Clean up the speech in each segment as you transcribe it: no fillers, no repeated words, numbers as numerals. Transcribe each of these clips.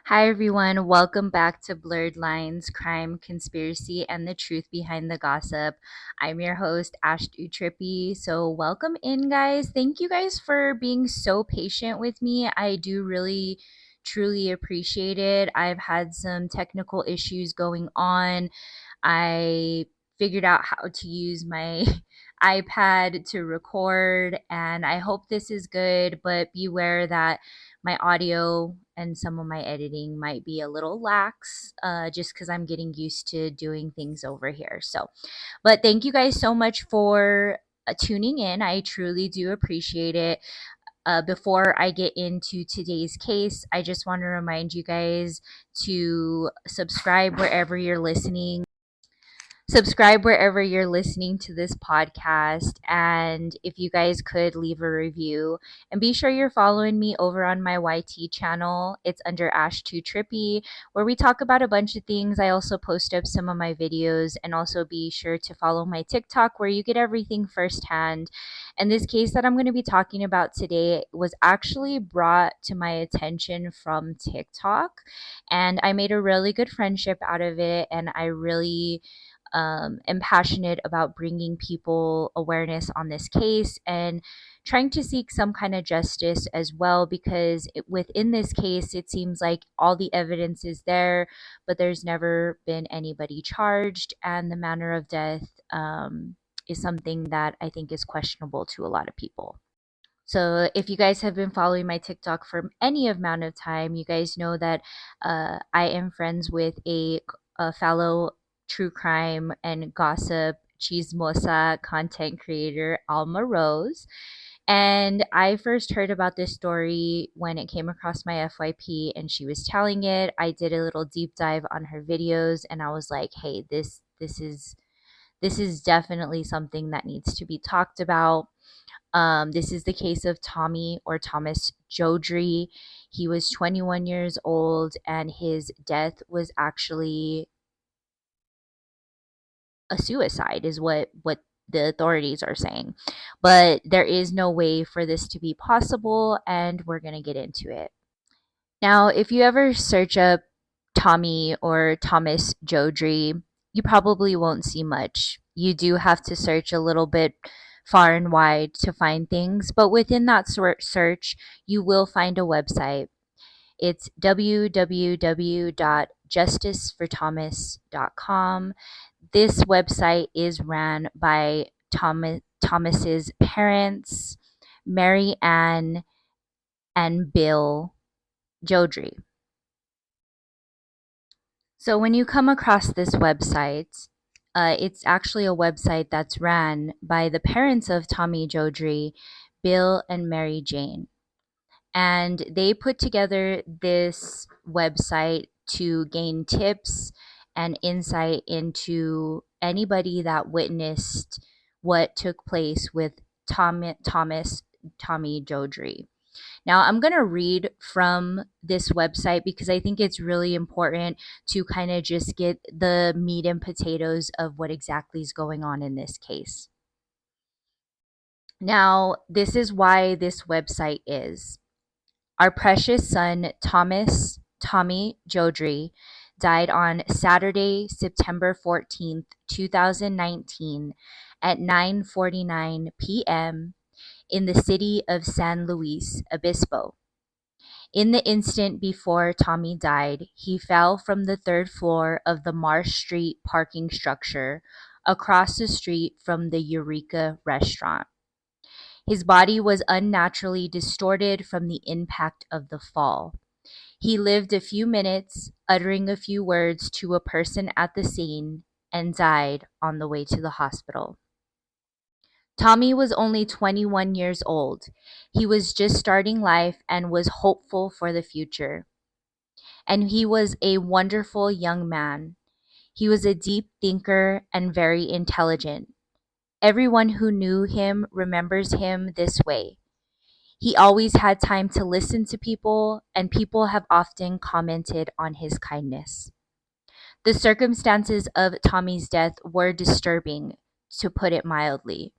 Hi, everyone. Welcome back to Blurred Lines, Crime, Conspiracy, and the Truth Behind the Gossip. I'm your host, Ashtootrippy. So, welcome in, guys. Thank you guys for being so patient with me. I do really, truly appreciate it. I've had some technical issues going on. I figured out how to use my iPad to record, and I hope this is good, but beware that my audio and some of my editing might be a little lax just because I'm getting used to doing things over here. So, but thank you guys so much for tuning in. I truly do appreciate it. Before I get into today's case, I just want to remind you guys to subscribe wherever you're listening to this podcast. And if you guys could leave a review, and be sure you're following me over on my YT channel. It's under Ashtootrippy, where we talk about a bunch of things. I also post up some of my videos, and also be sure to follow my TikTok, where you get everything firsthand. And this case that I'm going to be talking about today was actually brought to my attention from TikTok, and I made a really good friendship out of it. And I really am passionate about bringing people awareness on this case and trying to seek some kind of justice as well, because within this case, it seems like all the evidence is there, but there's never been anybody charged, and the manner of death is something that I think is questionable to a lot of people. So if you guys have been following my TikTok for any amount of time, you guys know that I am friends with a fellow true crime and gossip chismosa content creator, Alma Rose. And I first heard about this story when it came across my FYP and she was telling it. I did a little deep dive on her videos and I was like, hey, this is definitely something that needs to be talked about. This is the case of Tommy or Thomas Jodry. He was 21 years old, and his death was actually a suicide, is what the authorities are saying. But there is no way for this to be possible, and we're gonna get into it. Now, if you ever search up Tommy or Thomas Jodry, you probably won't see much. You do have to search a little bit far and wide to find things, but within that search, you will find a website. It's www.justiceforthomas.com. This website is ran by Thomas's parents, Mary Ann and Bill Jodry. So when you come across this website, it's actually a website that's ran by the parents of Tommy Jodry, Bill and Mary Jane. And they put together this website to gain tips and insight into anybody that witnessed what took place with Tommy Jodry. Now, I'm going to read from this website because I think it's really important to kind of just get the meat and potatoes of what exactly is going on in this case. Now, this is why this website is. Our precious son, Tommy Jodry, died on Saturday, September 14th, 2019 at 9:49 p.m. in the city of San Luis Obispo. In the instant before Tommy died, he fell from the third floor of the Marsh Street parking structure across the street from the Eureka restaurant. His body was unnaturally distorted from the impact of the fall. He lived a few minutes, uttering a few words to a person at the scene, and died on the way to the hospital. Tommy was only 21 years old. He was just starting life and was hopeful for the future. And he was a wonderful young man. He was a deep thinker and very intelligent. Everyone who knew him remembers him this way. He always had time to listen to people, and people have often commented on his kindness. The circumstances of Tommy's death were disturbing, to put it mildly.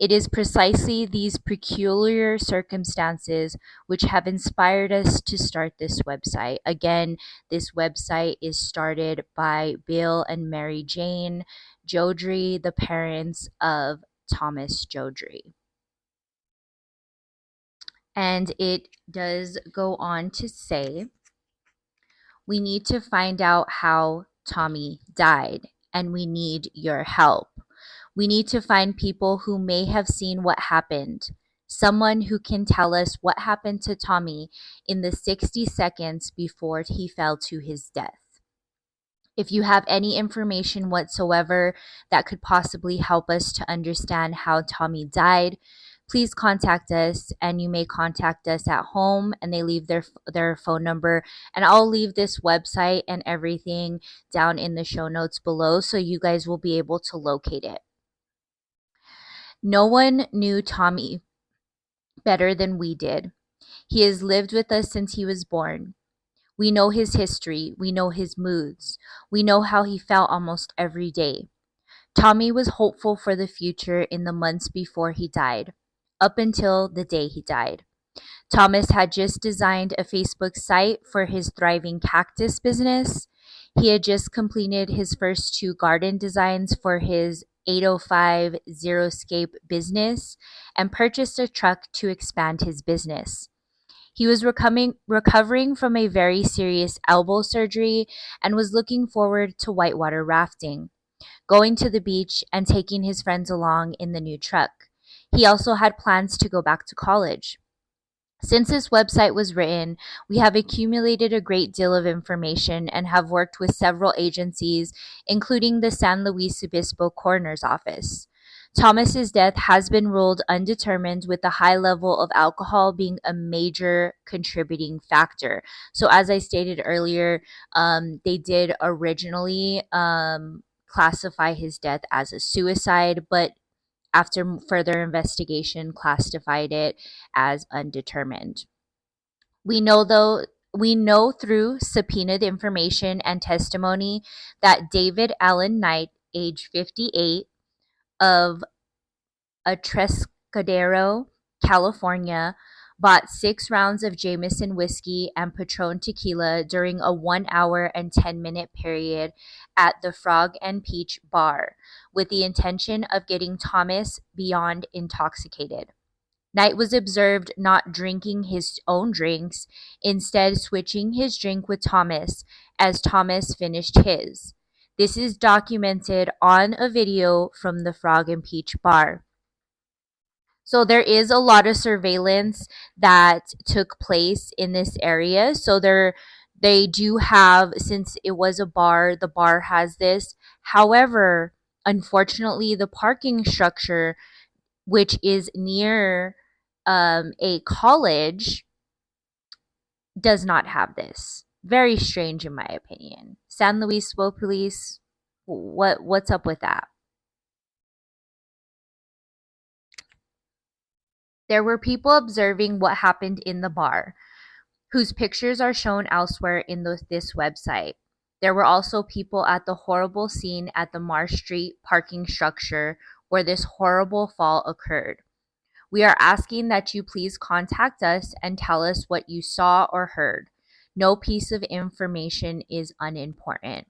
It is precisely these peculiar circumstances which have inspired us to start this website. Again, this website is started by Bill and Mary Jane Jodry, the parents of Thomas Jodry. And it does go on to say, we need to find out how Tommy died, and we need your help. We need to find people who may have seen what happened. Someone who can tell us what happened to Tommy in the 60 seconds before he fell to his death. If you have any information whatsoever that could possibly help us to understand how Tommy died, please contact us, and you may contact us at home, and they leave their phone number, and I'll leave this website and everything down in the show notes below so you guys will be able to locate it. No one knew Tommy better than we did. He has lived with us since he was born. We know his history. We know his moods. We know how he felt almost every day. Tommy was hopeful for the future in the months before he died, up until the day he died. Thomas had just designed a Facebook site for his thriving cactus business. He had just completed his first 2 garden designs for his 805 Xeriscape business and purchased a truck to expand his business. He was recovering from a very serious elbow surgery and was looking forward to whitewater rafting, going to the beach, and taking his friends along in the new truck. He also had plans to go back to college. Since this website was written, we have accumulated a great deal of information and have worked with several agencies, including the San Luis Obispo Coroner's Office. Thomas's death has been ruled undetermined, with the high level of alcohol being a major contributing factor. So as I stated earlier, they did originally classify his death as a suicide, but after further investigation, classified it as undetermined. We know through subpoenaed information and testimony that David Allen Knight, age 58, of Atrascadero, California, bought 6 rounds of Jameson whiskey and Patron tequila during a 1 hour and 10-minute period at the Frog and Peach bar, with the intention of getting Thomas beyond intoxicated. Knight was observed not drinking his own drinks, instead switching his drink with Thomas as Thomas finished his. This is documented on a video from the Frog and Peach bar. So there is a lot of surveillance that took place in this area. So they do have, since it was a bar, the bar has this. However, unfortunately, the parking structure, which is near a college, does not have this. Very strange, in my opinion. San Luis Obispo Police, what's up with that? There were people observing what happened in the bar, whose pictures are shown elsewhere in this website. There were also people at the horrible scene at the Marsh Street parking structure where this horrible fall occurred. We are asking that you please contact us and tell us what you saw or heard. No piece of information is unimportant.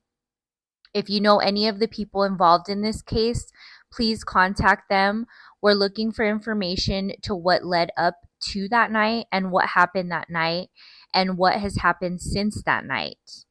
If you know any of the people involved in this case, please contact them. We're looking for information to what led up to that night and what happened that night and what has happened since that night.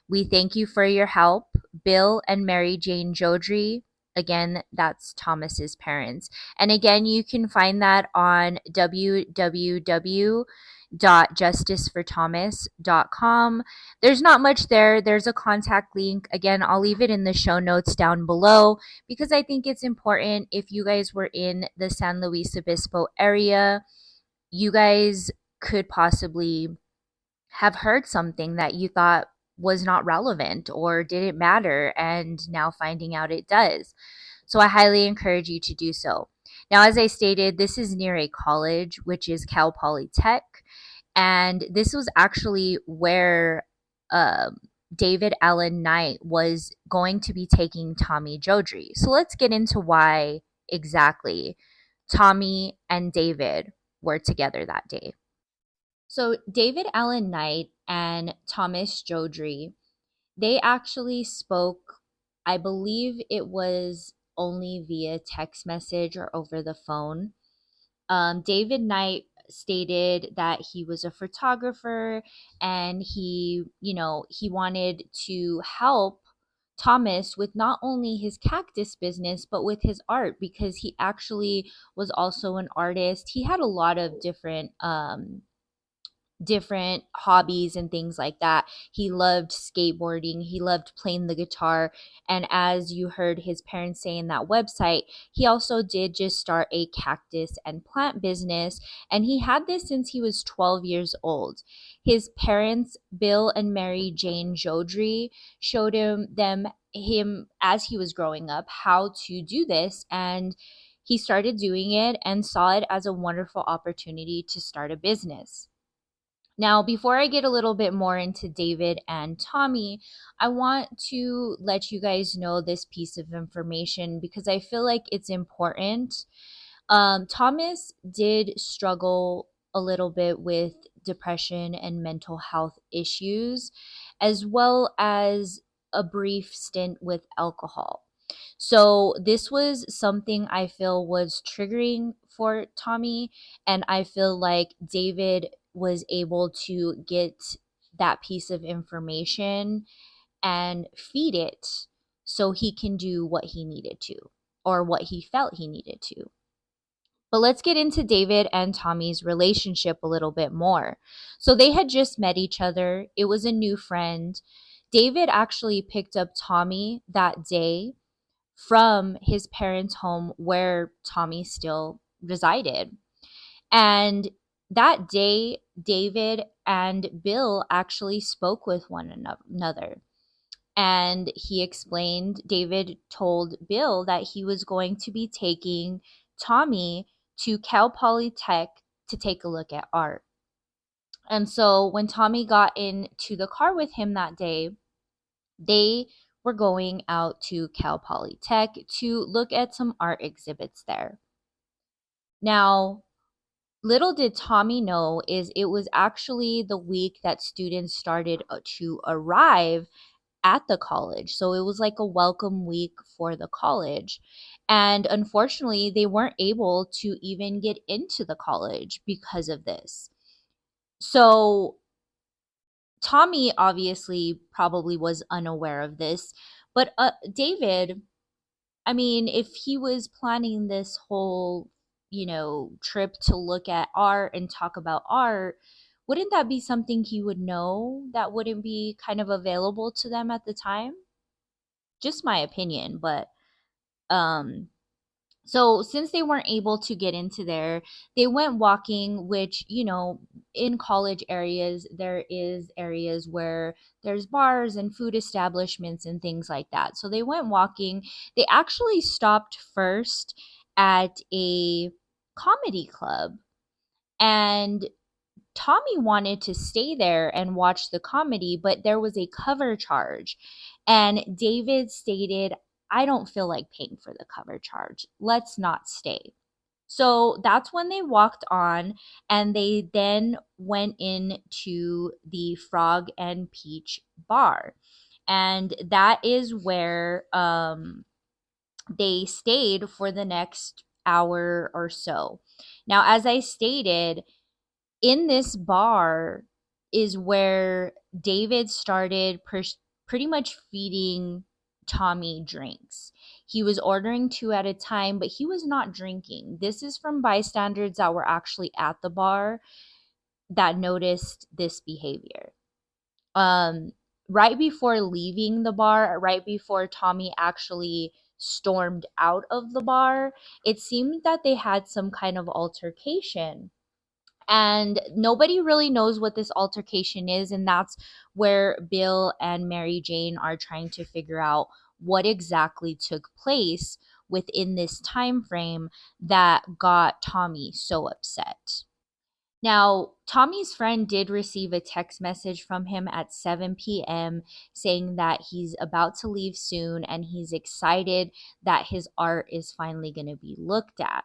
We thank you for your help. Bill and Mary Jane Jodry. Again, that's Thomas's parents. And again, you can find that on www.justiceforthomas.com. There's not much there. There's a contact link. Again, I'll leave it in the show notes down below because I think it's important. If you guys were in the San Luis Obispo area, you guys could possibly have heard something that you thought was not relevant or didn't matter, and now finding out it does. So I highly encourage you to do so. Now, as I stated, this is near a college, which is Cal Poly Tech, and this was actually where David Allen Knight was going to be taking Tommy Jodry. So let's get into why exactly Tommy and David were together that day. So David Allen Knight and Thomas Jodry, they actually spoke, I believe it was only via text message or over the phone. David Knight stated that he was a photographer and he wanted to help Thomas with not only his cactus business, but with his art because he actually was also an artist. He had a lot of different hobbies and things like that. He loved skateboarding, he loved playing the guitar, and as you heard his parents say in that website, he also did just start a cactus and plant business, and he had this since he was 12 years old. His parents, Bill and Mary Jane Jodry, showed him as he was growing up how to do this, and he started doing it and saw it as a wonderful opportunity to start a business. Now, before I get a little bit more into David and Tommy, I want to let you guys know this piece of information because I feel like it's important. Thomas did struggle a little bit with depression and mental health issues, as well as a brief stint with alcohol. So, this was something I feel was triggering for Tommy, and I feel like David was able to get that piece of information and feed it so he can do what he needed to or what he felt he needed to. But let's get into David and Tommy's relationship a little bit more. So they had just met each other. It was a new friend. David actually picked up Tommy that day from his parents' home where Tommy still resided. And that day, David and Bill actually spoke with one another. And David told Bill that he was going to be taking Tommy to Cal Polytech to take a look at art. And so when Tommy got into the car with him that day, they were going out to Cal Polytech to look at some art exhibits there. Now, little did Tommy know is it was actually the week that students started to arrive at the college. So it was like a welcome week for the college. And unfortunately, they weren't able to even get into the college because of this. So Tommy obviously probably was unaware of this, but David, I mean, if he was planning this whole, trip to look at art and talk about art, wouldn't that be something he would know that wouldn't be kind of available to them at the time? Just my opinion, but um so since they weren't able to get into there, they went walking, which, in college areas, there is areas where there's bars and food establishments and things like that. So they went walking. They actually stopped first at a comedy club, and Tommy wanted to stay there and watch the comedy, but there was a cover charge. And David stated, I don't feel like paying for the cover charge. Let's not stay. So that's when they walked on, and they then went into the Frog and Peach bar. And that is where they stayed for the next hour or so. Now, as I stated, in this bar is where David started pretty much feeding Tommy drinks. He was ordering two at a time, but he was not drinking. This is from bystanders that were actually at the bar that noticed this behavior. Um, right before leaving the bar, right before Tommy actually stormed out of the bar, it seemed that they had some kind of altercation, and nobody really knows what this altercation is, and that's where Bill and Mary Jane are trying to figure out what exactly took place within this time frame that got Tommy so upset. Now, Tommy's friend did receive a text message from him at 7 p.m. saying that he's about to leave soon and he's excited that his art is finally going to be looked at.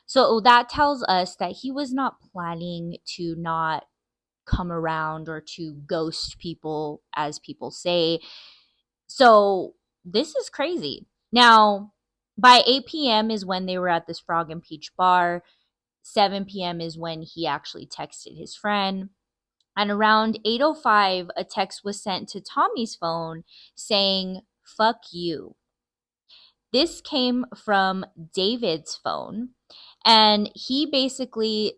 So that tells us that he was not planning to not come around or to ghost people, as people say. So this is crazy. Now, by 8 p.m. is when they were at this Frog and Peach bar. 7 p.m. is when he actually texted his friend. And around 8:05, a text was sent to Tommy's phone saying, "Fuck you." This came from David's phone. And he basically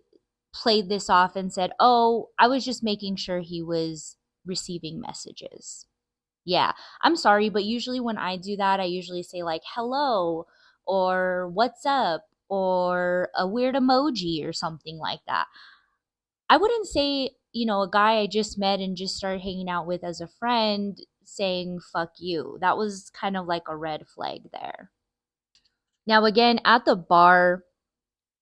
played this off and said, "Oh, I was just making sure he was receiving messages." Yeah, I'm sorry, but usually when I do that, I usually say like hello or what's up or a weird emoji or something like that. I wouldn't say, a guy I just met and just started hanging out with as a friend saying fuck you. That was kind of like a red flag there. Now, again, at the bar,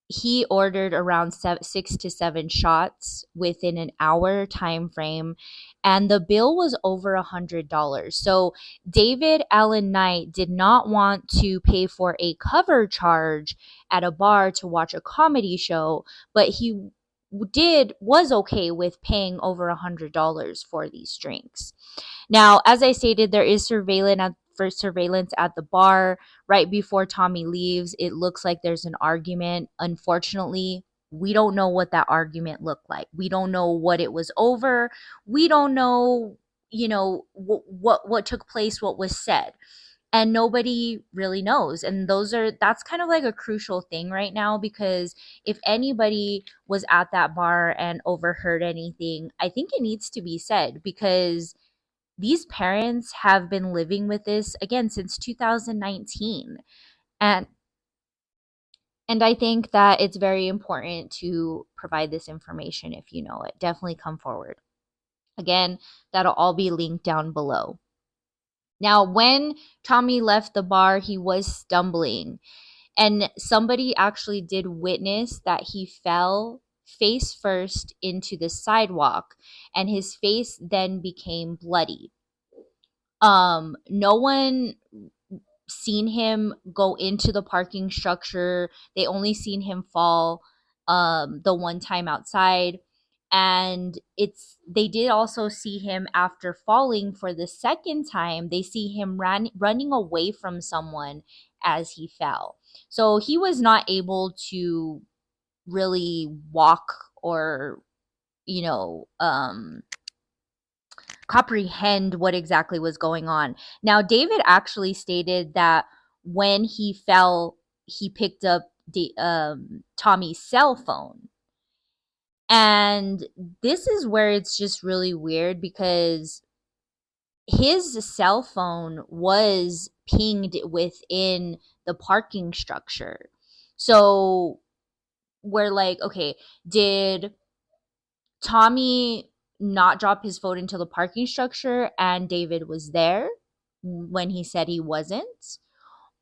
he ordered around 6 to 7 shots within an hour time frame, and the bill was over $100. So David Allen Knight did not want to pay for a cover charge at a bar to watch a comedy show, but he was okay with paying over $100 for these drinks. Now, as I stated, there is surveillance at the bar right before Tommy leaves. It looks like there's an argument. Unfortunately, we don't know what that argument looked like. We don't know what it was over. We don't know, what took place, what was said. And nobody really knows. And that's kind of like a crucial thing right now, because if anybody was at that bar and overheard anything, I think it needs to be said, because these parents have been living with this again since 2019. And I think that it's very important to provide this information. If you know it, definitely come forward. Again, that'll all be linked down below. Now, when Tommy left the bar, he was stumbling, and somebody actually did witness that he fell face first into the sidewalk, and his face then became bloody. No one seen him go into the parking structure. They only seen him fall the one time outside. And they did also see him after falling for the second time. They see him running away from someone as he fell. So he was not able to really walk or, you know, comprehend what exactly was going on. Now, David actually stated that when he fell, he picked up Tommy's cell phone. And this is where it's just really weird, because his cell phone was pinged within the parking structure. So we're like, okay, did Tommy not drop his phone into the parking structure and David was there when he said he wasn't?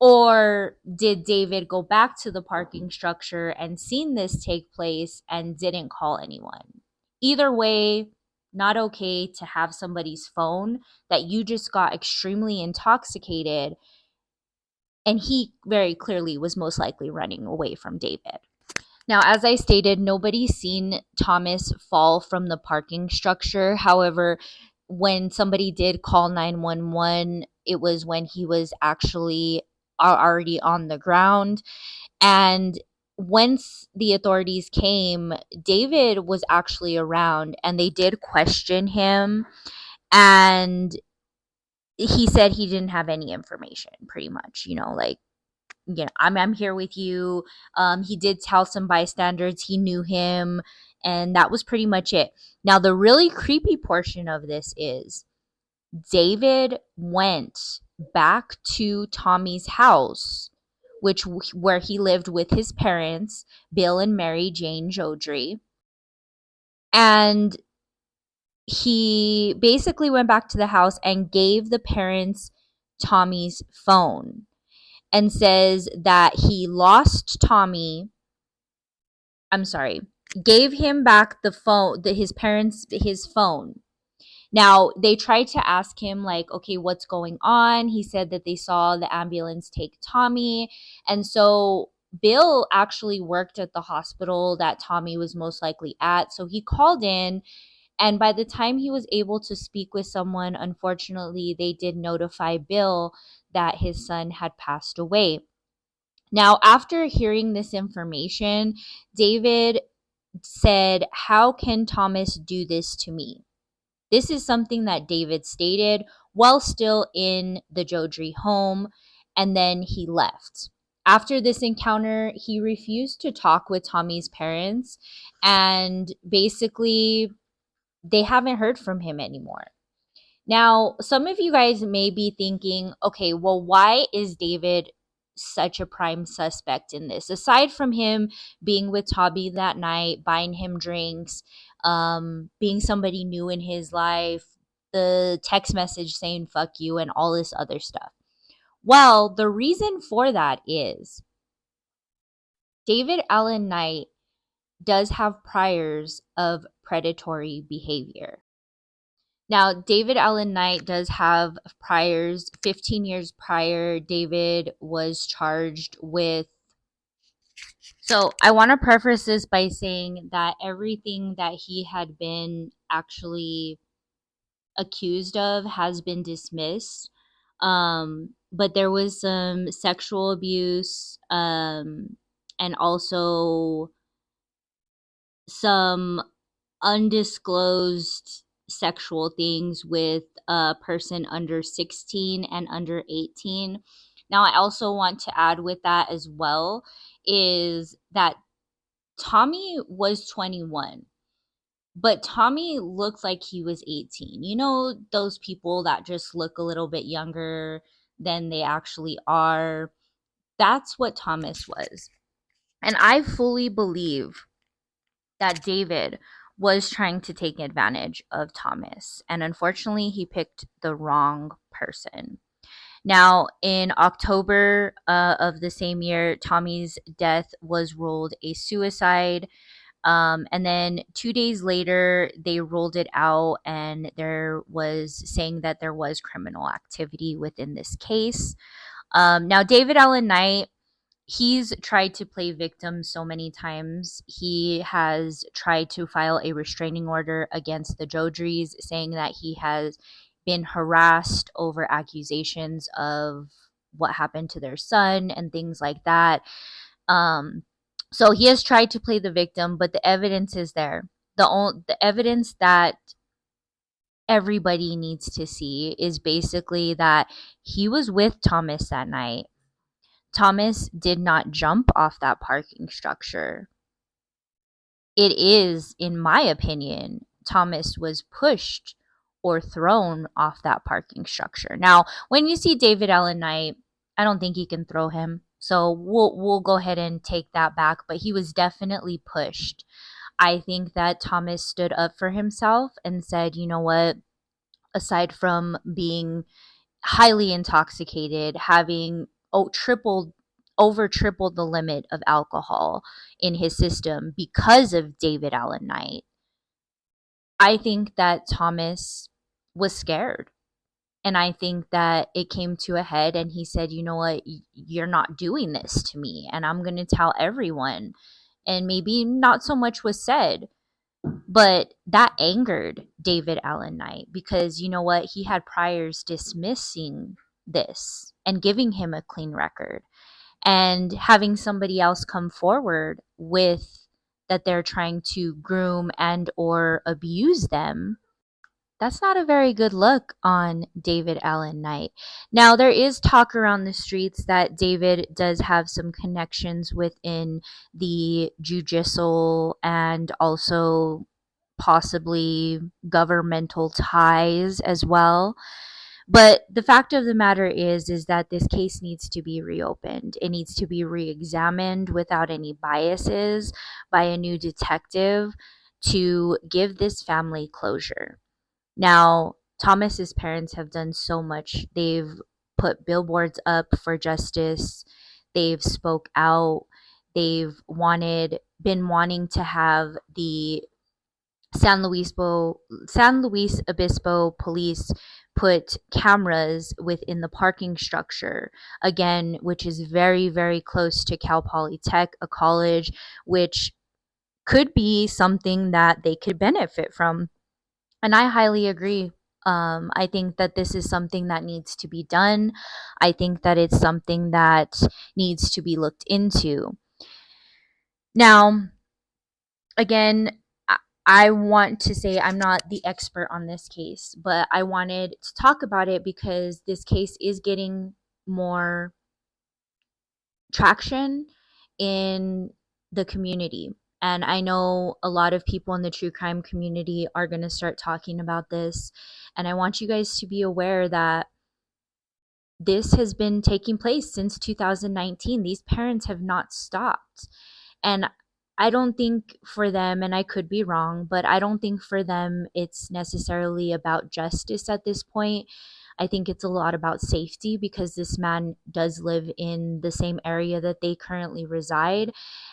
Or did David go back to the parking structure and seen this take place and didn't call anyone? Either way, not okay to have somebody's phone that you just got extremely intoxicated, and he very clearly was most likely running away from David. Now, as I stated, nobody's seen Thomas fall from the parking structure. However, when somebody did call 911, it was when he was actually already on the ground. And once the authorities came, David was actually around, and they did question him. And he said he didn't have any information, pretty much, like, I'm here with you. He did tell some bystanders he knew him, and that was pretty much it. Now, the really creepy portion of this is David went back to Tommy's house, where he lived with his parents, Bill and Mary Jane Jodry, and he basically went back to the house and gave the parents Tommy's phone, and says that he lost Tommy. I'm sorry, gave him back the phone, his parents, his phone. Now, they tried to ask him, like, okay, what's going on? He said that they saw the ambulance take Tommy. And so Bill actually worked at the hospital that Tommy was most likely at. So he called in, and by the time he was able to speak with someone, unfortunately, they did notify Bill that his son had passed away. Now, after hearing this information, David said, "How can Thomas do this to me?" This is something that David stated while still in the Jodry home, and then he left. After this encounter, he refused to talk with Tommy's parents, and basically, they haven't heard from him anymore. Now, some of you guys may be thinking, okay, well, why is David such a prime suspect in this? Aside from him being with Tommy that night, buying him drinks, being somebody new in his life, the text message saying fuck you, and all this other stuff. Well, the reason for that is David Allen Knight does have priors of predatory behavior. Now, David Allen Knight does have priors. 15 years prior, David was charged with. So, I want to preface this by saying that everything that he had been actually accused of has been dismissed. But there was some sexual abuse, and also some undisclosed sexual things with a person under 16 and under 18. Now, I also want to add with that as well is that Tommy was 21, but Tommy looked like he was 18. You know, those people that just look a little bit younger than they actually are. That's what Thomas was. And I fully believe that David was trying to take advantage of Thomas. And unfortunately, he picked the wrong person. Now, in October of the same year, Tommy's death was ruled a suicide. And then 2 days later, they ruled it out, and there was saying that there was criminal activity within this case. Now, David Allen Knight, he's tried to play victim so many times. He has tried to file a restraining order against the Jodrys, saying that he has been harassed over accusations of what happened to their son and things like that. Um, so he has tried to play the victim, but the evidence is there. The evidence that everybody needs to see is basically that he was with Thomas that night. Thomas did not jump off that parking structure. It is, in my opinion, Thomas was pushed or thrown off that parking structure. Now, when you see David Allen Knight, I don't think you can throw him. So we'll go ahead and take that back, but he was definitely pushed. I think that Thomas stood up for himself and said, "You know what? Aside from being highly intoxicated, having tripled the limit of alcohol in his system because of David Allen Knight." I think that Thomas was scared. And I think that it came to a head, and he said, "You know what? You're not doing this to me, and I'm going to tell everyone." And maybe not so much was said, but that angered David Allen Knight because you know what? He had priors dismissing this and giving him a clean record, and having somebody else come forward with that they're trying to groom and or abuse them. That's not a very good look on David Allen Knight. Now, there is talk around the streets that David does have some connections within the judicial and also possibly governmental ties as well. But the fact of the matter is that this case needs to be reopened. It needs to be re-examined without any biases by a new detective to give this family closure. Now, Thomas's parents have done so much. They've put billboards up for justice. They've spoke out. They've been wanting to have the San Luis, San Luis Obispo police put cameras within the parking structure, again, which is very, very close to Cal Poly Tech, a college which could be something that they could benefit from. And I highly agree. I think that this is something that needs to be done. I think that it's something that needs to be looked into. Now, again, I want to say I'm not the expert on this case, but I wanted to talk about it because this case is getting more traction in the community. And I know a lot of people in the true crime community are going to start talking about this. And I want you guys to be aware that this has been taking place since 2019. These parents have not stopped. And I don't think for them, and I could be wrong, but I don't think for them it's necessarily about justice at this point. I think it's a lot about safety because this man does live in the same area that they currently reside.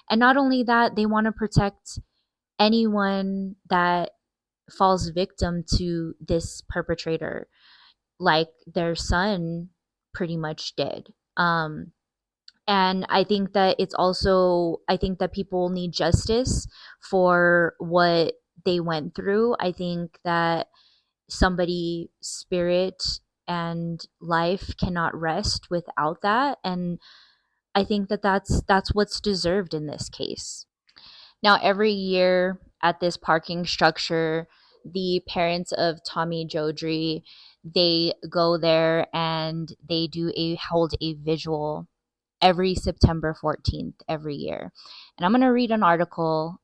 And not only that, they want to protect anyone that falls victim to this perpetrator, like their son pretty much did. And I think that it's also, I think that people need justice for what they went through. I think that somebody's spirit and life cannot rest without that. And I think that that's what's deserved in this case. Now, every year at this parking structure, the parents of Tommy Jordy, they go there and they do a hold a visual every September 14th every year. And I'm going to read an article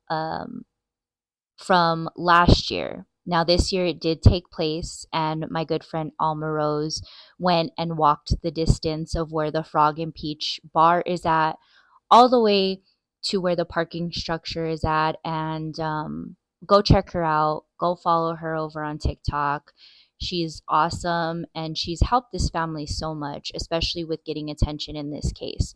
from last year. Now, this year it did take place, and my good friend Alma Rose went and walked the distance of where the Frog and Peach bar is at, all the way to where the parking structure is at. And go check her out. Go follow her over on TikTok. She's awesome, and she's helped this family so much, especially with getting attention in this case.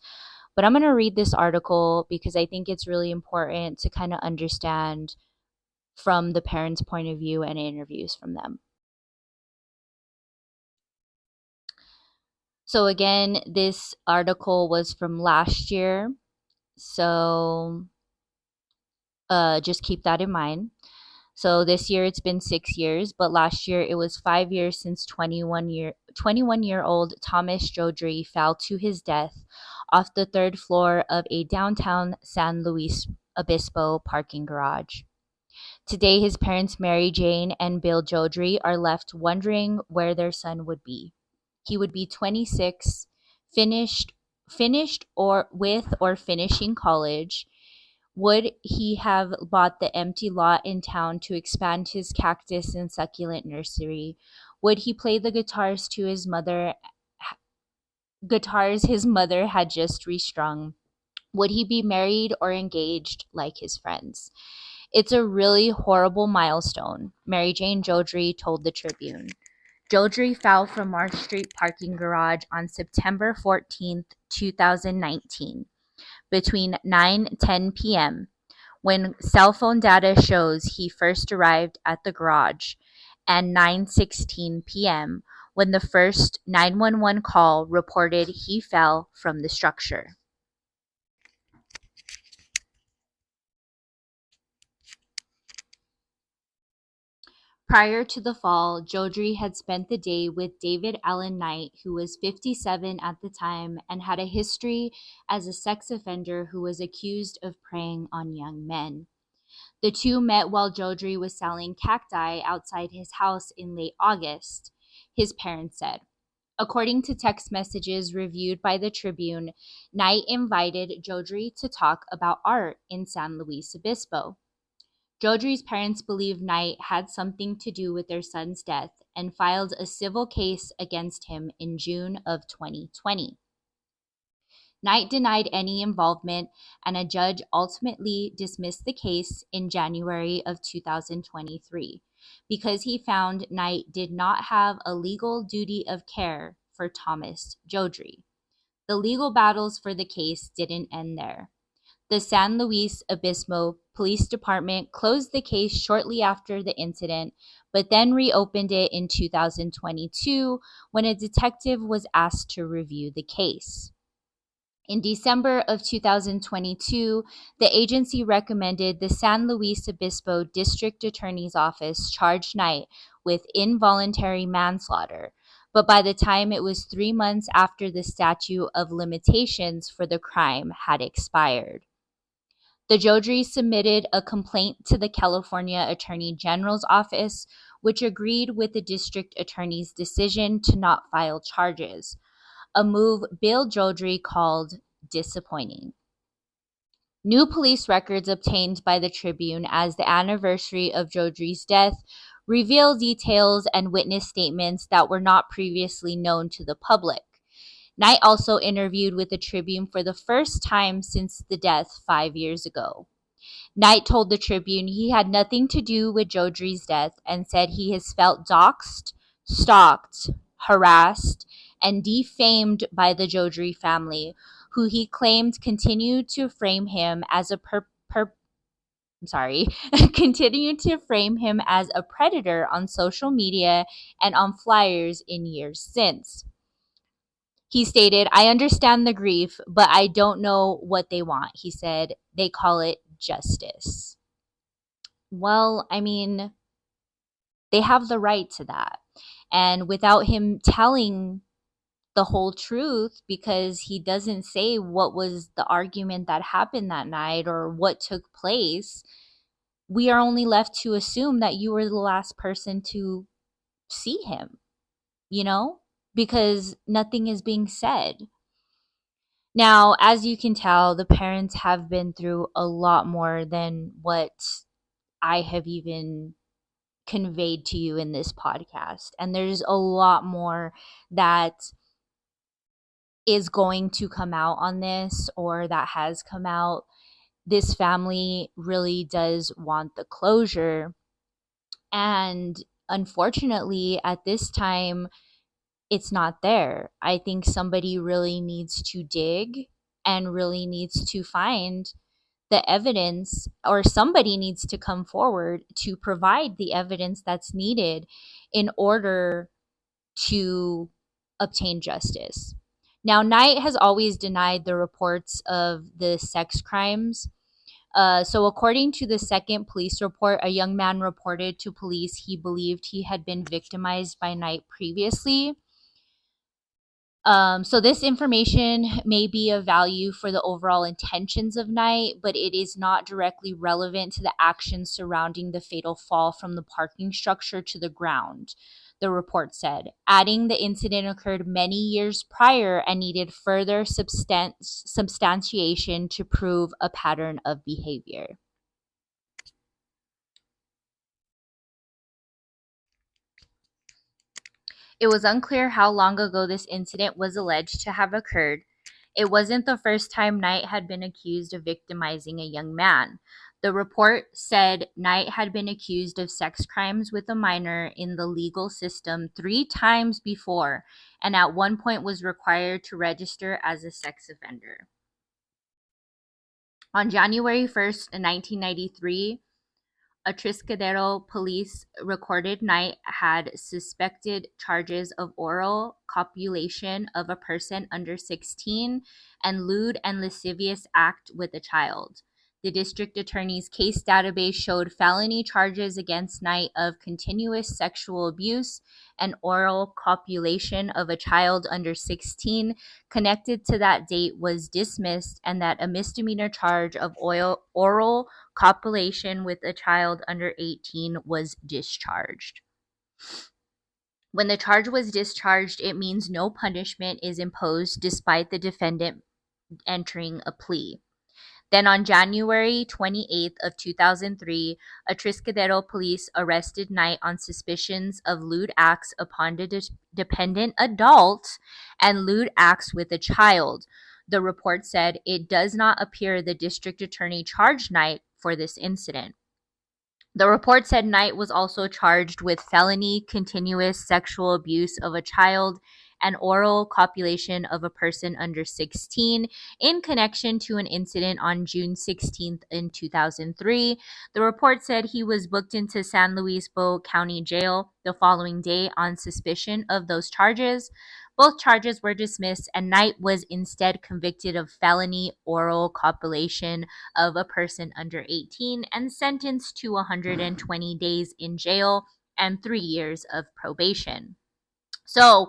But I'm going to read this article because I think it's really important to kind of understand from the parents' point of view and interviews from them. So, again, this article was from last year. So, just keep that in mind. So this year it's been 6 years, but last year it was 5 years since 21-year-old Thomas Jordy fell to his death off the third floor of a downtown San Luis Obispo parking garage. Today, his parents, Mary Jane and Bill Jordy, are left wondering where their son would be. He would be 26, finished, finished or finishing college. Would he have bought the empty lot in town to expand his cactus and succulent nursery? Would he play the guitars his mother had just restrung? Would he be married or engaged like his friends? It's a really horrible milestone, Mary Jane Jordy told the Tribune. Jordy fell from Marsh Street parking garage on September 14th, 2019, between 9:10 p.m., when cell phone data shows he first arrived at the garage, and 9:16 p.m., when the first 911 call reported he fell from the structure. Prior to the fall, Jordy had spent the day with David Allen Knight, who was 57 at the time and had a history as a sex offender who was accused of preying on young men. The two met while Jordy was selling cacti outside his house in late August, his parents said. According to text messages reviewed by the Tribune, Knight invited Jordy to talk about art in San Luis Obispo. Jordy's parents believe Knight had something to do with their son's death and filed a civil case against him in June of 2020. Knight denied any involvement, and a judge ultimately dismissed the case in January of 2023 because he found Knight did not have a legal duty of care for Thomas Jordy. The legal battles for the case didn't end there. The San Luis Obispo Police Department closed the case shortly after the incident, but then reopened it in 2022 when a detective was asked to review the case. In December of 2022, the agency recommended the San Luis Obispo District Attorney's Office charge Knight with involuntary manslaughter, but by the time it was 3 months after the statute of limitations for the crime had expired. The Jodrys submitted a complaint to the California Attorney General's office, which agreed with the district attorney's decision to not file charges, a move Bill Jodry called disappointing. New police records obtained by the Tribune as the anniversary of Jodry's death reveal details and witness statements that were not previously known to the public. Knight also interviewed with the Tribune for the first time since the death 5 years ago. Knight told the Tribune he had nothing to do with Jodry's death and said he has felt doxxed, stalked, harassed, and defamed by the Jodry family, who he claimed continued to frame him as a continued to frame him as a predator on social media and on flyers in years since. He stated, "I understand the grief, but I don't know what they want." He said, "They call it justice." Well, I mean, they have the right to that. And without him telling the whole truth, because he doesn't say what was the argument that happened that night or what took place, we are only left to assume that you were the last person to see him, because nothing is being said. Now, as you can tell, the parents have been through a lot more than what I have even conveyed to you in this podcast. And there's a lot more that is going to come out on this or that has come out. This family really does want the closure. And unfortunately, at this time, it's not there. I think somebody really needs to dig and really needs to find the evidence, or somebody needs to come forward to provide the evidence that's needed in order to obtain justice. Now, Knight has always denied the reports of the sex crimes. So according to the second police report, a young man reported to police he believed he had been victimized by Knight previously. So this information may be of value for the overall intentions of Knight, but it is not directly relevant to the actions surrounding the fatal fall from the parking structure to the ground, the report said, adding the incident occurred many years prior and needed further substantiation to prove a pattern of behavior. It was unclear how long ago this incident was alleged to have occurred. It wasn't the first time Knight had been accused of victimizing a young man. The report said Knight had been accused of sex crimes with a minor in the legal system 3 times before, and at one point was required to register as a sex offender. On January 1st, 1993, Atrascadero police recorded Knight had suspected charges of oral copulation of a person under 16 and lewd and lascivious act with a child. The district attorney's case database showed felony charges against Knight of continuous sexual abuse and oral copulation of a child under 16 connected to that date was dismissed, and that a misdemeanor charge of oral copulation with a child under 18 was discharged. When the charge was discharged, it means no punishment is imposed despite the defendant entering a plea. Then on January 28th of 2003, Atrascadero police arrested Knight on suspicions of lewd acts upon a dependent adult and lewd acts with a child. The report said it does not appear the district attorney charged Knight for this incident. The report said Knight was also charged with felony continuous sexual abuse of a child and oral copulation of a person under 16 in connection to an incident on June 16th in 2003. The report said he was booked into San Luis County Jail the following day on suspicion of those charges. Both charges were dismissed, and Knight was instead convicted of felony oral copulation of a person under 18 and sentenced to 120 days in jail and 3 years of probation. So,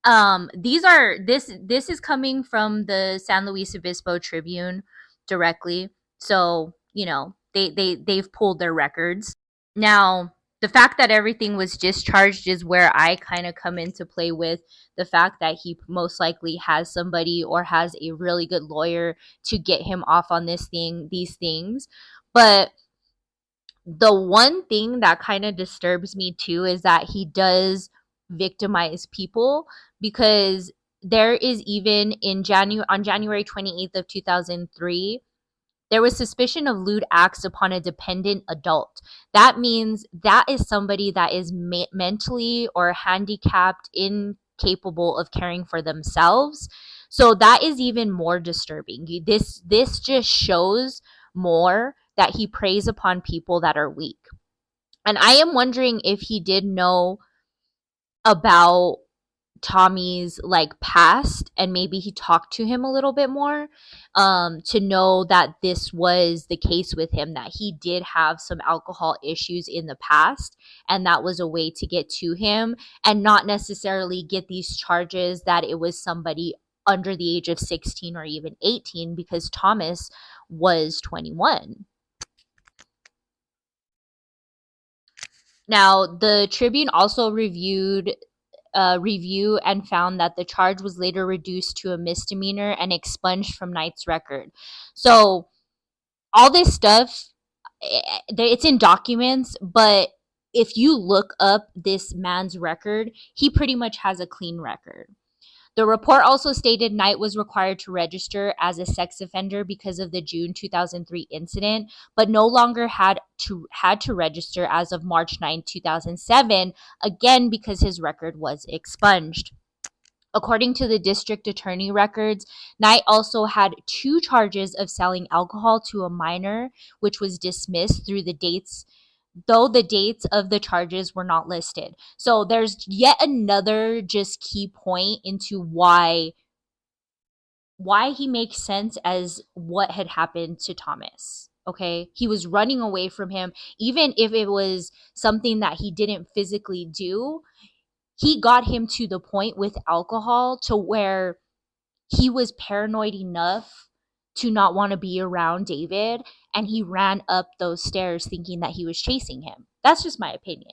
this is coming from the San Luis Obispo Tribune directly. So, they've pulled their records. Now, the fact that everything was discharged is where I kind of come into play with the fact that he most likely has somebody or has a really good lawyer to get him off on these things. But the one thing that kind of disturbs me too is that he does victimize people, because there is even on January 28th of 2003, there was suspicion of lewd acts upon a dependent adult. That means that is somebody that is mentally or handicapped, incapable of caring for themselves. So that is even more disturbing. This just shows more that he preys upon people that are weak. And I am wondering if he did know about Tommy's past, and maybe he talked to him a little bit more, to know that this was the case with him, that he did have some alcohol issues in the past, and that was a way to get to him and not necessarily get these charges that it was somebody under the age of 16 or even 18, because Thomas was 21. Now, the Tribune also review and found that the charge was later reduced to a misdemeanor and expunged from Knight's record. So all this stuff, it's in documents, but if you look up this man's record, he pretty much has a clean record. The report also stated Knight was required to register as a sex offender because of the June 2003 incident, but no longer had to register as of March 9, 2007, again because his record was expunged. According to the district attorney records, Knight also had 2 charges of selling alcohol to a minor, which was dismissed through the dates, though the dates of the charges were not listed. So there's yet another just key point into why he makes sense as what had happened to Thomas. Okay, he was running away from him. Even if it was something that he didn't physically do, he got him to the point with alcohol to where he was paranoid enough to not want to be around David, and he ran up those stairs thinking that he was chasing him. That's just my opinion.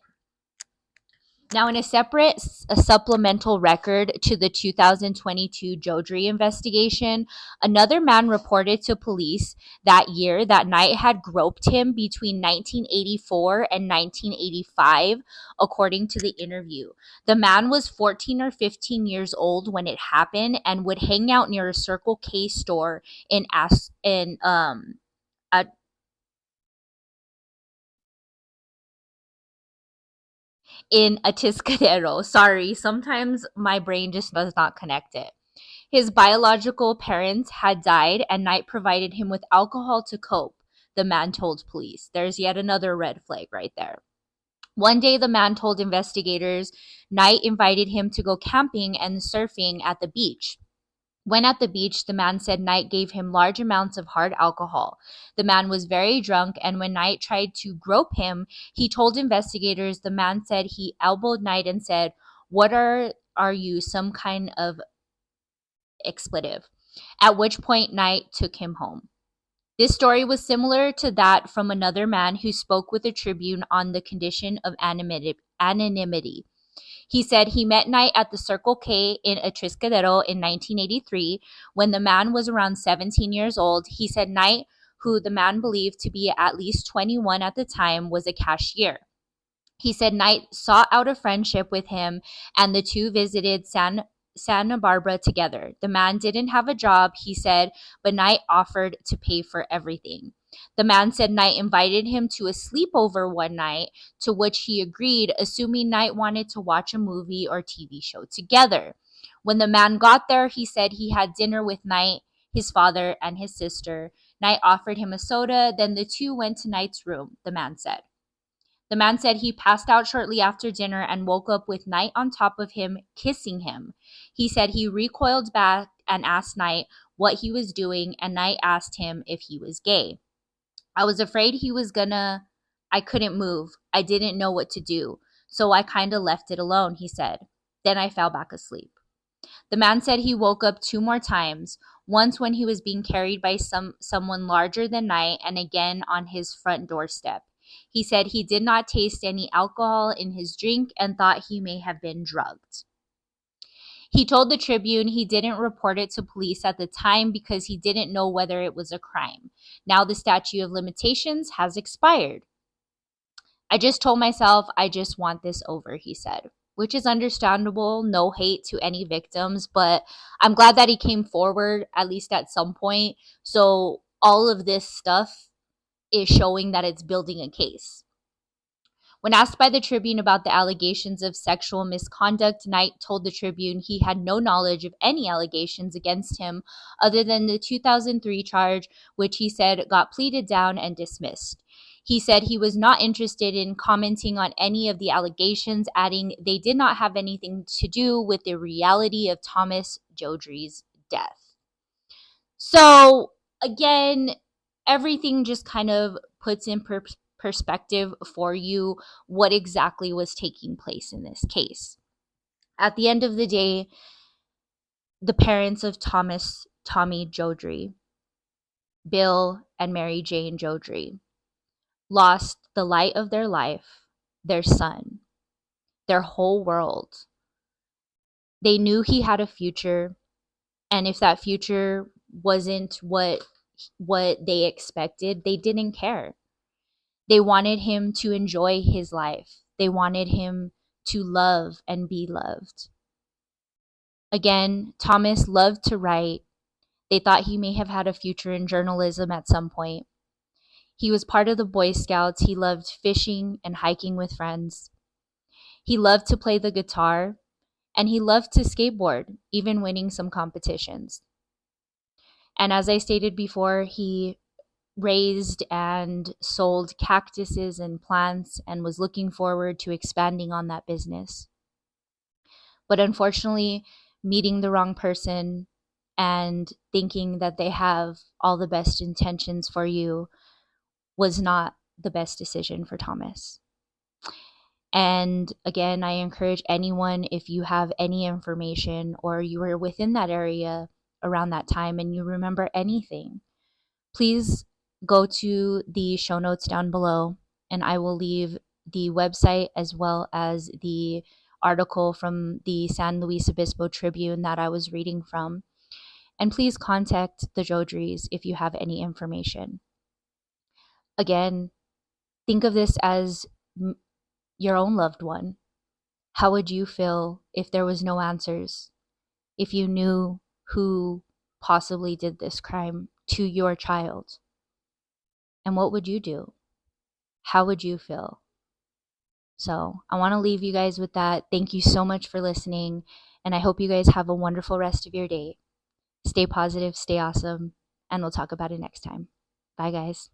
Now, in a supplemental record to the 2022 Jodry investigation, another man reported to police that year that Knight had groped him between 1984 and 1985, according to the interview. The man was 14 or 15 years old when it happened and would hang out near a Circle K store in Atiscadero. Sorry, sometimes my brain just does not connect it. His biological parents had died, and Knight provided him with alcohol to cope, the man told police. There's yet another red flag right there. One day, the man told investigators Knight invited him to go camping and surfing at the beach. When at the beach, the man said Knight gave him large amounts of hard alcohol. The man was very drunk, and when Knight tried to grope him, he told investigators the man said he elbowed Knight and said, "What are you, some kind of expletive?" At which point Knight took him home. This story was similar to that from another man who spoke with the Tribune on the condition of anonymity. He said he met Knight at the Circle K in Atiscadero in 1983 when the man was around 17 years old. He said Knight, who the man believed to be at least 21 at the time, was a cashier. He said Knight sought out a friendship with him, and the two visited Santa Barbara together. The man didn't have a job, he said, but Knight offered to pay for everything. The man said Knight invited him to a sleepover one night, to which he agreed, assuming Knight wanted to watch a movie or TV show together. When the man got there, he said he had dinner with Knight, his father, and his sister. Knight offered him a soda, then the two went to Knight's room, the man said. The man said he passed out shortly after dinner and woke up with Knight on top of him, kissing him. He said he recoiled back and asked Knight what he was doing, and Knight asked him if he was gay. I was afraid he was gonna. I couldn't move. I didn't know what to do, so I kind of left it alone, he said. Then I fell back asleep. The man said he woke up 2 more times, once when he was being carried by someone larger than Knight, and again on his front doorstep. He said he did not taste any alcohol in his drink and thought he may have been drugged. He told the Tribune he didn't report it to police at the time because he didn't know whether it was a crime. Now the statute of limitations has expired. I just told myself I just want this over, he said, which is understandable. No hate to any victims, but I'm glad that he came forward at least at some point. So all of this stuff is showing that it's building a case. When asked by the Tribune about the allegations of sexual misconduct, Knight told the Tribune he had no knowledge of any allegations against him other than the 2003 charge, which he said got pleaded down and dismissed. He said he was not interested in commenting on any of the allegations, adding they did not have anything to do with the reality of Thomas Jody's death. So, again, everything just kind of puts in perspective for you what exactly was taking place in this case. At the end of the day, the parents of Tommy Jordy, Bill and Mary Jane Jordy, lost the light of their life, their son, their whole world. They knew he had a future, and if that future wasn't what they expected, they didn't care. They wanted him to enjoy his life. They wanted him to love and be loved. Again, Thomas loved to write. They thought he may have had a future in journalism at some point. He was part of the Boy Scouts. He loved fishing and hiking with friends. He loved to play the guitar, and he loved to skateboard, even winning some competitions. And as I stated before, he raised and sold cactuses and plants and was looking forward to expanding on that business. But unfortunately, meeting the wrong person and thinking that they have all the best intentions for you was not the best decision for Thomas. And again, I encourage anyone, if you have any information or you were within that area around that time and you remember anything, please go to the show notes down below, and I will leave the website as well as the article from the San Luis Obispo Tribune that I was reading from. And please contact the Jodrys if you have any information. Again, think of this as your own loved one. How would you feel if there was no answers? If you knew who possibly did this crime to your child? And what would you do? How would you feel? So I want to leave you guys with that. Thank you so much for listening, and I hope you guys have a wonderful rest of your day. Stay positive, stay awesome, and we'll talk about it next time. Bye, guys.